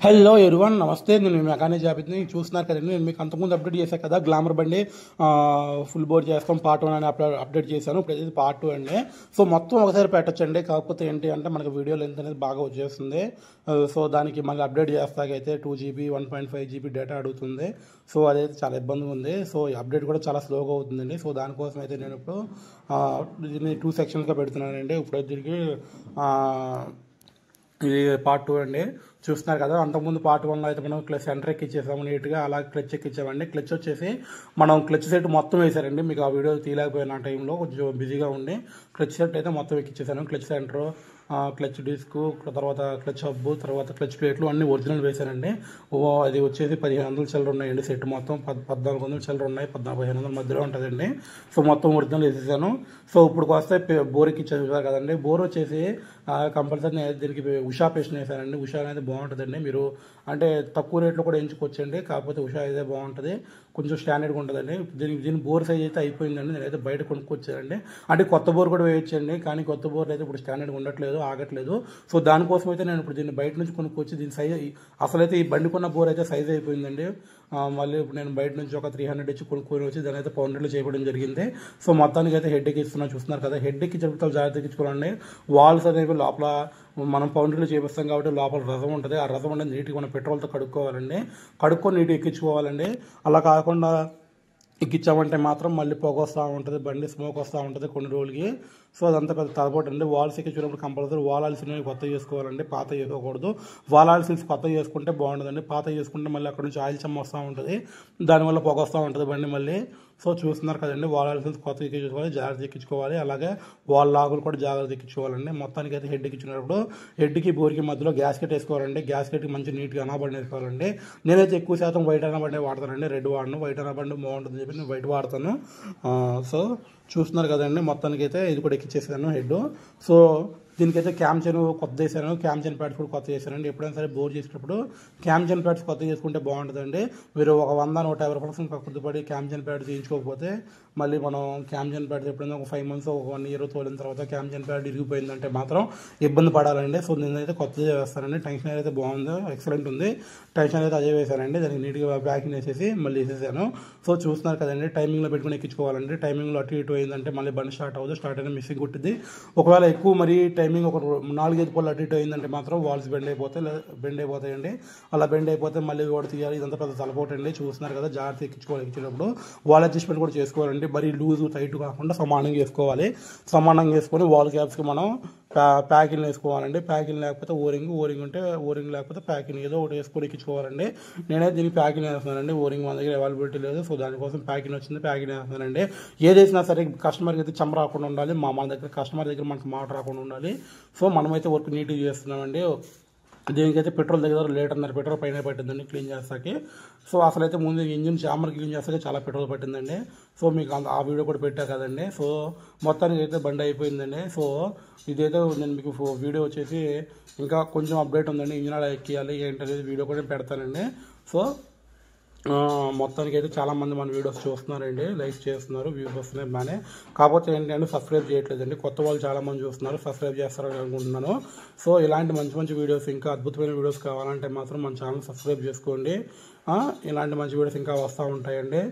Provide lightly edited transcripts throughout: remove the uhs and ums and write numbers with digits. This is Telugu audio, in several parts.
హలో ఎవ్రీవన్, నమస్తే. నేను మెకానిక్ జాబితాని చూస్తున్నారు కదండి. నేను మీకు అంతకుముందు అప్డేట్ చేశాను కదా, గ్లామర్ బండి ఫుల్ బోర్డ్ చేస్తాం పార్ట్ 1 అని అప్డేట్ చేశాను. ఇప్పుడు ఇది పార్ట్ 2 అండి. సో మొత్తం ఒకసారి పెట్టచ్చండి. కాకపోతే ఏంటి అంటే మనకి వీడియో లెంత్ అనేది బాగా వచ్చేస్తుంది. సో దానికి మళ్ళీ అప్డేట్ చేస్తాకైతే 2 GB 1.5 GB డేటా అడుగుతుంది. సో అదైతే చాలా ఇబ్బందిగా ఉంది. సో ఈ అప్డేట్ కూడా చాలా స్లోగా అవుతుందండి. సో దానికోసం అయితే నేను ఇప్పుడు దీన్ని 2 సెక్షన్స్గా పెడుతున్నానండి. ఇప్పుడు దీనికి ఇది పార్ట్ 2 అండి. చూస్తున్నారు కదా, అంతకుముందు పార్ట్ 1లో అయితే మనం సెంటర్ ఎక్కిచ్చేసాము నీట్గా, అలా క్లచ్ ఎక్కించామండి. క్లచ్ వచ్చేసి మనం క్లచ్ సెట్ మొత్తం వేసారండి. మీకు ఆ వీడియో తీయలేకపోయిన టైంలో కొంచెం బిజీగా ఉండి క్లచ్ సెట్ అయితే మొత్తం ఎక్కిచ్చేసాను. క్లచ్ సెంటర్, క్లచ్ డిస్క్, తర్వాత క్లచ్ హబ్బు, తర్వాత క్లచ్ ప్లేట్లు అన్ని ఒరిజినల్ వేశానండి. అది వచ్చేసి 1500 చిల్లర ఉన్నాయండి. సెట్ మొత్తం 1400 చిల్లర ఉన్నాయి, 1500 మధ్యలో ఉంటుందండి. సో మొత్తం ఒరిజినల్ వేసేసాను. సో ఇప్పుడు వస్తే బోర్ ఎక్కిచ్చేసారు కదండి. బోర్ వచ్చేసి కంపల్సరీ దీనికి ఉషా పేస్ట్ వేసానండి. ఉషా అనేది బాగుంటుందండి. మీరు అంటే తక్కువ రేట్లో కూడా ఎంచుకోవచ్చండి. కాకపోతే ఉషా అయితే బాగుంటుంది, కొంచెం స్టాండర్డ్గా ఉంటుందండి. దీని బోర్ సైజ్ అయితే అయిపోయిందండి. నేనైతే బయట కొనుక్కొచ్చానండి. అంటే కొత్త బోర్ కూడా వేయచ్చండి, కానీ కొత్త బోర్ అయితే ఇప్పుడు స్టాండర్డ్గా ఉండట్లేదు, ఆగట్లేదు. సో దానికోసం అయితే నేను ఇప్పుడు దీన్ని బయట నుంచి కొనుక్కొచ్చి దీని సైజ్ అసలైతే ఈ బండి కొన్న బోర్ అయితే సైజ్ అయిపోయిందండి. మళ్ళీ ఇప్పుడు నేను బయట నుంచి ఒక 300 ఇచ్చి కొనుక్కొని వచ్చి దాని అయితే పౌండర్లు చేయడం జరిగింది. సో మొత్తానికి అయితే హెడ్ ఎక్కిస్తున్నా, చూస్తున్నారు కదా. హెడ్ ఎక్కి చెప్తాను జాగ్రత్త ఎక్కించుకోవాలండి. వాల్స్ అనేవి లోపల మనం పౌండర్లు చేపిస్తాం కాబట్టి లోపల రసం ఉంటుంది. ఆ రసం అనేది నీట్గా మనం పెట్రోల్తో కడుక్కోవాలండి. కడుక్కొని నీట్గా ఎక్కించుకోవాలండి. అలా కాకుండా ఎక్కించామంటే మాత్రం మళ్ళీ పొగ వస్తూ ఉంటుంది, బండి స్మోక్ వస్తూ ఉంటుంది కొన్ని రోజులకి. సో అదంతా పెద్ద తలపోటు అండి. వాల్స్ ఎక్కించుకున్నప్పుడు కంపల్సరీ వాల్ ఆల్సినవి కొత్త చేసుకోవాలండి, పాత చేసుకోకూడదు. వాల్ ఆల్సిన్స్ కొత్త చేసుకుంటే బాగుంటుందండి. పాత చేసుకుంటే మళ్ళీ అక్కడ నుంచి ఆయిల్ చెమ్మ వస్తూ ఉంటుంది, దానివల్ల పొగ వస్తూ ఉంటుంది బండి మళ్ళీ. సో చూస్తున్నారు కదండి, వాల్ ఆల్సిన్స్ కొత్త ఎక్కించుకోవాలి, జాగ్రత్త ఎక్కించుకోవాలి. అలాగే వాల్ లాగులు కూడా జాగ్రత్త ఎక్కించుకోవాలండి. మొత్తానికి అయితే హెడ్ ఎక్కించుకున్నప్పుడు హెడ్కి బోర్కి మధ్యలో గ్యాస్కెట్ వేసుకోవాలండి. గ్యాస్కెట్కి మంచి నీట్గా అనాబండి వేసుకోవాలండి. నేనైతే ఎక్కువ శాతం వైట్ అనాబండి వాడతానండి, రెడ్ వాడను. వైట్ అనాబండి బాగుంటుంది చెప్పి నేను వైట్ వాడతాను. సో చూస్తున్నారు కదండి, మొత్తానికి అయితే ఇది కూడా ఎక్కిచ్చేసాను హెడ్. సో దీనికైతే క్యామ్ చైన్ కొత్త చేశాను, క్యామ్ చైన్ ప్యాడ్స్ కూడా కొత్త చేశానండి. ఎప్పుడైనా సరే బోర్ చేసేటప్పుడు క్యామ్ చైన్ ప్యాడ్స్ కొత్త చేసుకుంటే బాగుంటుందండి. మీరు ఒక 100-150% కక్కుర్తిపడి క్యామ్ చైన్ ప్యాడ్ చేయించుకోకపోతే మళ్ళీ మనం క్యామ్ చైన్ ప్యాడ్స్ ఎప్పుడైనా ఒక 5 months ఒక 1 year తోలిన తర్వాత క్యామ్ చైన్ ప్యాడ్ ఇరిగిపోయిందంటే మాత్రం ఇబ్బంది పడాలండి. సో నేనైతే కొత్తదే వేస్తానండి. టెన్షన్ అయితే బాగుంది, ఎక్సలెంట్ ఉంది. టెన్షన్ అయితే అదే వేసానండి. దానికి నీట్గా ప్యాకింగ్ వేసేసి మళ్ళీ వేసేసాను. సో చూస్తున్నారు కదండి, టైమింగ్లో పెట్టుకుని ఎక్కించుకోవాలండి. టైమింగ్లో అటు ఇటు అయిందంటే మళ్ళీ బండి స్టార్ట్ అవ్వదు, స్టార్ట్ అయినా మిస్సింగ్ కొట్టింది. ఒకవేళ ఎక్కువ మరి టైమింగ్ ఒక 4-5 పళ్ళు అటు ఇటు అయిందంటే మాత్రం వాల్స్ బెండ్ అయిపోతాయండి. అలా బెండ్ అయిపోతే మళ్ళీ కూడా తీయాలి. ఇదంతా పెద్ద తలపోటండి. చూస్తున్నారు కదా, జాగ్రత్త ఎక్కించుకోవాలి. ఎక్కించేటప్పుడు వాల్ అడ్జస్ట్మెంట్ కూడా చేసుకోవాలండి. మరీ లూజు టైట్ కాకుండా సమానంగా వేసుకోవాలి. సమానంగా వేసుకొని వాల్ క్యాప్స్కి మనం ప్యాకింగ్ వేసుకోవాలండి. ప్యాకింగ్ లేకపోతే ఓరింగ్ ఉంటే ఓరింగ్, లేకపోతే ప్యాకింగ్ ఏదో ఒకటి వేసుకొని ఎక్కించుకోవాలండి. నేనైతే దీనికి ప్యాకింగ్ వేస్తున్నానండి. ఓరింగ్ మన దగ్గర అవైలబిలిటీ లేదు, సో దానికోసం ప్యాకింగ్ వచ్చింది, ప్యాకింగ్ వేస్తున్నానండి. ఏదేసినా సరే కస్టమర్కి అయితే చెమ్మ రాకుండా ఉండాలి. మన దగ్గర కస్టమర్ దగ్గర మనకు మాట రాకుండా ఉండాలి. సో మనమైతే వర్క్ నీట్గా చేస్తున్నామండి. దీనికైతే పెట్రోల్ దగ్గర 1.5 పెట్రోల్ పైన పట్టిందండి క్లీన్ చేస్తాకి. సో అసలైతే ముందు ఇంజిన్ చామర్ క్లీన్ చేస్తాకే చాలా పెట్రోల్ పట్టిందండి. సో మీకు ఆ వీడియో కూడా పెట్టా కదండి. సో మొత్తానికి అయితే బండి అయిపోయిందండి. సో ఇదైతే నేను మీకు వీడియో వచ్చేసి ఇంకా కొంచెం అప్డేట్ ఉందండి. ఇంజిన్ అలా ఎక్కియాలి ఏంటనేది వీడియో కూడా పెడతానండి. సో మొత్తానికి అయితే చాలామంది మన వీడియోస్ చూస్తున్నారండి, లైక్ చేస్తున్నారు, వ్యూస్ వస్తున్నాయి బాగానే. కాకపోతే ఏంటంటే సబ్స్క్రైబ్ చేయట్లేదండి. కొత్త వాళ్ళు చాలామంది చూస్తున్నారు, సబ్స్క్రైబ్ చేస్తారని అనుకుంటున్నాను. సో ఇలాంటి మంచి మంచి వీడియోస్, ఇంకా అద్భుతమైన వీడియోస్ కావాలంటే మాత్రం మన ఛానల్ సబ్స్క్రైబ్ చేసుకోండి. ఇలాంటి మంచి వీడియోస్ ఇంకా వస్తూ ఉంటాయండి.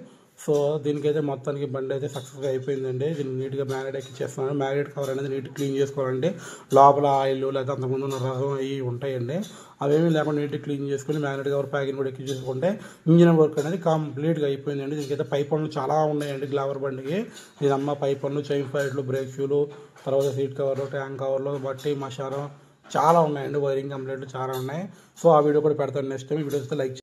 సో దీనికైతే మొత్తానికి బండి అయితే సక్సెస్గా అయిపోయిందండి. దీన్ని నీట్గా మ్యాగ్నెట్ ఎక్కిచ్చేస్తున్నాను. మ్యాగ్నెట్ కవర్ అనేది నీట్గా క్లీన్ చేసుకోవాలండి. లోపల ఆయిల్ లేదా అంతకుముందు ఉన్న రసం అవి ఉంటాయండి, అవేమీ లేకుండా నీట్గా క్లీన్ చేసుకుని మ్యాగ్నెట్ కవర్ ప్యాకింగ్ కూడా ఎక్కించేసుకుంటే ఇంజిన్ వర్క్ అనేది కంప్లీట్గా అయిపోయిందండి. దీనికైతే పై పనులు చాలా ఉన్నాయండి గ్లామర్ బండికి. ఇదమ్మ పై పనులు, చైన్ ఫైట్లు, బ్రేక్ షూలు, తర్వాత సీట్ కవర్లు, ట్యాంక్ కవర్లు, బట్టి మషారం చాలా ఉన్నాయండి. వైరింగ్ కంప్లీట్లు చాలా ఉన్నాయి. సో ఆ వీడియో కూడా పెడతాను నెక్స్ట్ టైం. ఈ వీడియోస్ అయితే లైక్